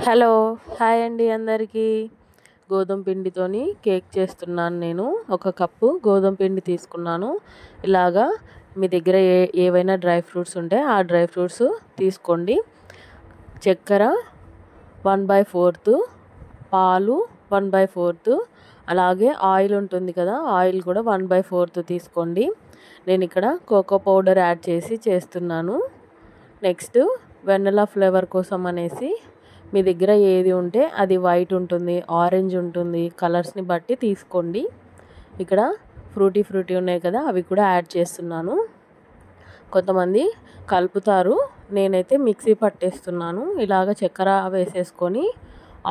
Hello hi అండి అందరికీ. గోధుమ పిండితోని కేక్ చేస్తున్నాను నేను. ఒక కప్పు గోధుమ పిండి తీసుకున్నాను. ఇలాగా మీ దగ్గర ఏవైనా డ్రై ఫ్రూట్స్ ఉంటే ఆ డ్రై ఫ్రూట్స్ తీసుకోండి. చక్కెర 1/4, పాలు 1/4, అలాగే ఆయిల్ ఉంటుంది కదా, ఆయిల్ కూడా 1/4 తీసుకోండి. నేను ఇక్కడ కోకో పౌడర్ యాడ్ చేసి చేస్తున్నాను. నెక్స్ట్ వెనిలా ఫ్లేవర్ కోసం అనేసి మీ దగ్గర ఏది ఉంటే అది వైట్ ఉంటుంది, ఆరెంజ్ ఉంటుంది, కలర్స్ని బట్టి తీసుకోండి. ఇక్కడ ఫ్రూటీ ఉన్నాయి కదా, అవి కూడా యాడ్ చేస్తున్నాను. కొంతమంది కలుపుతారు, నేనైతే మిక్సీ పట్టేస్తున్నాను. ఇలాగ చక్కెర వేసేసుకొని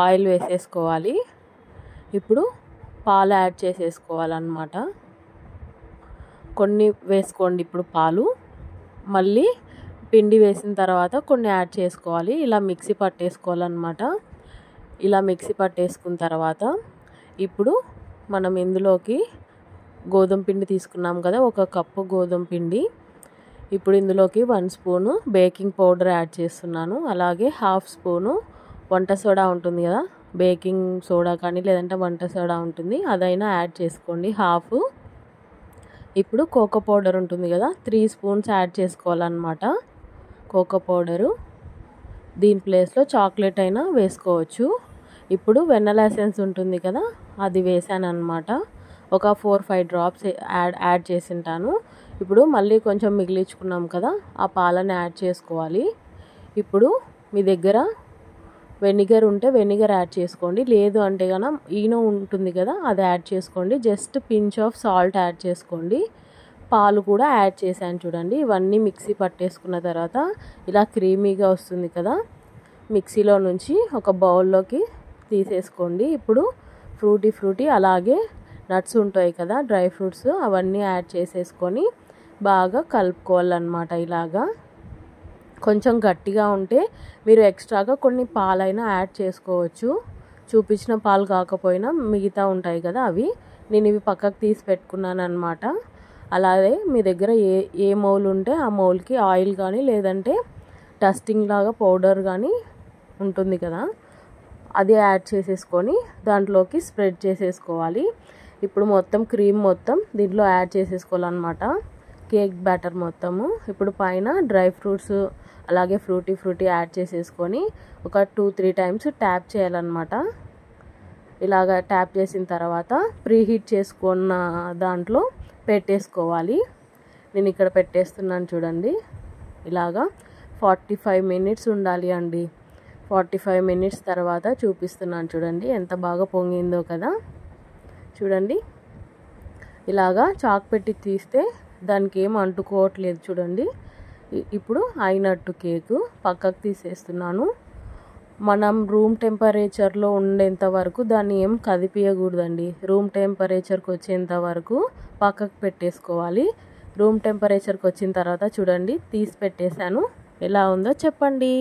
ఆయిల్ వేసేసుకోవాలి. ఇప్పుడు పాలు యాడ్ చేసేసుకోవాలన్నమాట. కొన్ని వేసుకోండి ఇప్పుడు పాలు, మళ్ళీ పిండి వేసిన తర్వాత కొన్ని యాడ్ చేసుకోవాలి. ఇలా మిక్సీ పట్టేసుకోవాలన్నమాట. ఇలా మిక్సీ పట్టేసుకున్న తర్వాత ఇప్పుడు మనం ఇందులోకి గోధుమ పిండి తీసుకున్నాం కదా, ఒక కప్పు గోధుమ పిండి. ఇప్పుడు ఇందులోకి 1 స్పూను బేకింగ్ పౌడర్ యాడ్ చేస్తున్నాను. అలాగే 1/2 స్పూను వంట సోడా ఉంటుంది కదా, బేకింగ్ సోడా కానీ లేదంటే వంట సోడా ఉంటుంది, అదైనా యాడ్ చేసుకోండి 1/2. ఇప్పుడు కోకో పౌడర్ ఉంటుంది కదా, 3 స్పూన్స్ యాడ్ చేసుకోవాలన్నమాట. కోకో పౌడరు, దీని ప్లేస్లో చాక్లెట్ అయినా వేసుకోవచ్చు. ఇప్పుడు వెన్నెలా ఎసెన్స్ ఉంటుంది కదా, అది వేసాను అనమాట. ఒక 4-5 డ్రాప్స్ యాడ్ చేసింటాను. ఇప్పుడు మళ్ళీ కొంచెం మిగిలించుకున్నాం కదా, ఆ పాలను యాడ్ చేసుకోవాలి. ఇప్పుడు మీ దగ్గర వెనిగర్ ఉంటే వెనిగర్ యాడ్ చేసుకోండి, లేదు అంటే కనుక ఈనో ఉంటుంది కదా, అది యాడ్ చేసుకోండి. Just pinch of salt add చేసుకోండి. పాలు కూడా యాడ్ చేశాను చూడండి. ఇవన్నీ మిక్సీ పట్టేసుకున్న తర్వాత ఇలా క్రీమీగా వస్తుంది కదా, మిక్సీలో నుంచి ఒక బౌల్లోకి తీసేసుకోండి. ఇప్పుడు ఫ్రూటీ అలాగే నట్స్ ఉంటాయి కదా, డ్రై ఫ్రూట్స్, అవన్నీ యాడ్ చేసేసుకొని బాగా కలుపుకోవాలన్నమాట. ఇలాగా కొంచెం గట్టిగా ఉంటే మీరు ఎక్స్ట్రాగా కొన్ని పాలైనా యాడ్ చేసుకోవచ్చు. చూపించిన పాలు కాకపోయినా మిగతా ఉంటాయి కదా, అవి నేను ఇవి పక్కకు తీసి పెట్టుకున్నాను అనమాట. అలాగే మీ దగ్గర ఏ మౌల్ ఉంటే ఆ మౌల్కి ఆయిల్ కానీ లేదంటే డస్టింగ్ లాగా పౌడర్ కానీ ఉంటుంది కదా, అది యాడ్ చేసేసుకొని దాంట్లోకి స్ప్రెడ్ చేసేసుకోవాలి. ఇప్పుడు మొత్తం క్రీమ్ మొత్తం దీంట్లో యాడ్ చేసేసుకోవాలన్నమాట, కేక్ బ్యాటర్ మొత్తము. ఇప్పుడు పైన డ్రై ఫ్రూట్స్ అలాగే ఫ్రూటీ యాడ్ చేసేసుకొని ఒక 2-3 టైమ్స్ ట్యాప్ చేయాలన్నమాట. ఇలాగ ట్యాప్ చేసిన తర్వాత ప్రీహీట్ చేసుకున్న దాంట్లో పెట్టేసుకోవాలి. నేను ఇక్కడ పెట్టేస్తున్నాను చూడండి. ఇలాగా 45 మినిట్స్ ఉండాలి అండి. 45 మినిట్స్ తర్వాత చూపిస్తున్నాను చూడండి, ఎంత బాగా పొంగిందో కదా. చూడండి, ఇలాగా చాక్ పెట్టి తీస్తే దానికి ఏం అంటుకోవట్లేదు చూడండి. ఇప్పుడు అయినట్టు కేకు పక్కకు తీసేస్తున్నాను. మనం రూమ్ టెంపరేచర్లో ఉండేంత వరకు దాన్ని ఏం కదిపియకూడదండి. రూమ్ టెంపరేచర్కి వచ్చేంత వరకు పక్కకు పెట్టేసుకోవాలి. రూమ్ టెంపరేచర్కి వచ్చిన తర్వాత చూడండి తీసి పెట్టేశాను. ఎలా ఉందో చెప్పండి.